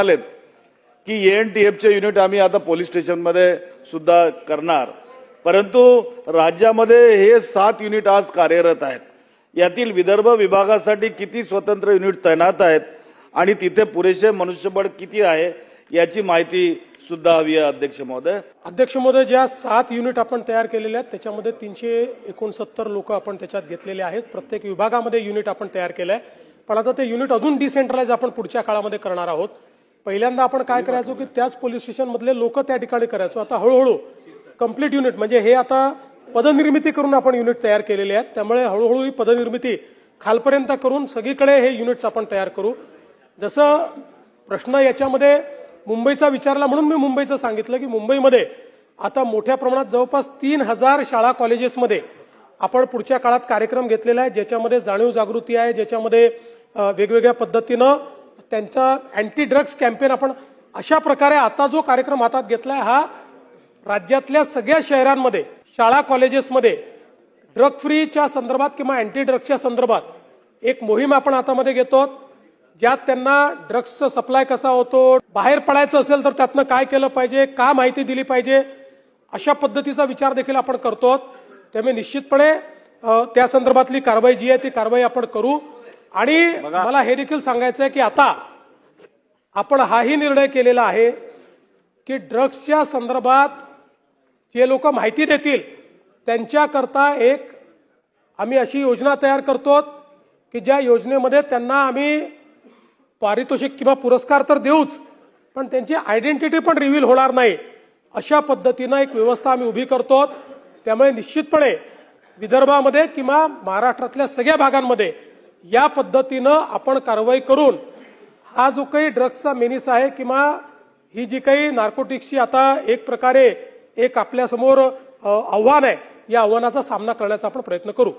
आलेत की एनटीएफचे युनिट आम्ही आता पोलीस स्टेशनमध्ये सुद्धा करणार, परंतु राज्यामध्ये हे 7 युनिट आज कार्यरत आहेत। यातील विदर्भ विभागासाठी किती स्वतंत्र युनिट तैनात आहेत आणि तिथे पुरेसे मनुष्यबळ किती आहे याची माहिती सुद्धा हवी आहे अध्यक्ष महोदय। अध्यक्ष महोदय, ज्या 7 युनिट आपण तयार केलेले आहेत त्याच्यामध्ये 369 लोक आपण त्याच्यात घेतलेले आहेत। प्रत्येक विभागामध्ये युनिट आपण तयार केलंय, पण आता ते युनिट अजून डिसेंट्रलाइज आपण पुढच्या काळामध्ये करणार आहोत। पहिल्यांदा आपण काय करायचो की त्याच पोलीस स्टेशन मधले लोक त्या ठिकाणी करायचो, आता हळूहळू कंप्लीट युनिट म्हणजे हे आता पदनिर्मिती करून आपण युनिट तयार केलेले आहेत, त्यामुळे हळूहळू ही पदनिर्मिती खालपर्यंत करून सगळीकडे हे युनिट्स आपण तयार करू। जसं प्रश्न याच्यामध्ये मुंबईचा विचारला म्हणून मी मुंबईचं सांगितलं की मुंबईमध्ये आता मोठ्या प्रमाणात जवळपास 3000 शाळा कॉलेजेसमध्ये आपण पुढच्या काळात कार्यक्रम घेतलेला आहे, ज्याच्यामध्ये जाणीव जागृती आहे, ज्याच्यामध्ये वेगवेगळ्या पद्धतीनं त्यांचा अँटी ड्रग्स कॅम्पेन आपण अशा प्रकारे आता जो कार्यक्रम हातात घेतलाय हा राज्यातल्या सगळ्या शहरांमध्ये शाळा कॉलेजेसमध्ये ड्रग फ्रीच्या संदर्भात किंवा अँटी ड्रग्सच्या संदर्भात एक मोहीम आपण हातामध्ये घेतो, ज्यात त्यांना ड्रग्सचा सप्लाय कसा होतो, बाहेर पडायचं असेल तर त्यातनं काय केलं पाहिजे, का माहिती दिली पाहिजे, अशा पद्धतीचा विचार देखील आपण करतो। त्यामुळे निश्चितपणे त्या संदर्भातली कारवाई जी आहे ती कारवाई आपण करू। आणि मला हे देखील सांगायचं आहे की आता आपण हाही निर्णय केलेला आहे की ड्रग्सच्या संदर्भात जे लोक माहिती देतील त्यांच्याकरता एक आम्ही अशी योजना तयार करतो की ज्या योजनेमध्ये त्यांना आम्ही पारितोषिक किंवा पुरस्कार तर देऊच, पण त्यांची आयडेंटिटी पण रिव्हील होणार नाही, अशा पद्धतीनं एक व्यवस्था आम्ही उभी करतो। त्यामुळे निश्चितपणे विदर्भामध्ये किंवा महाराष्ट्रातल्या सगळ्या भागांमध्ये या पद्धतीनं आपण कारवाई करून हा जो काही ड्रग्सचा मेनिस आहे किंवा ही जी काही नार्कोटिक्सची आता एक प्रकारे एक आपल्यासमोर आव्हान आहे, या आव्हानाचा सामना करण्याचा आपण प्रयत्न करू।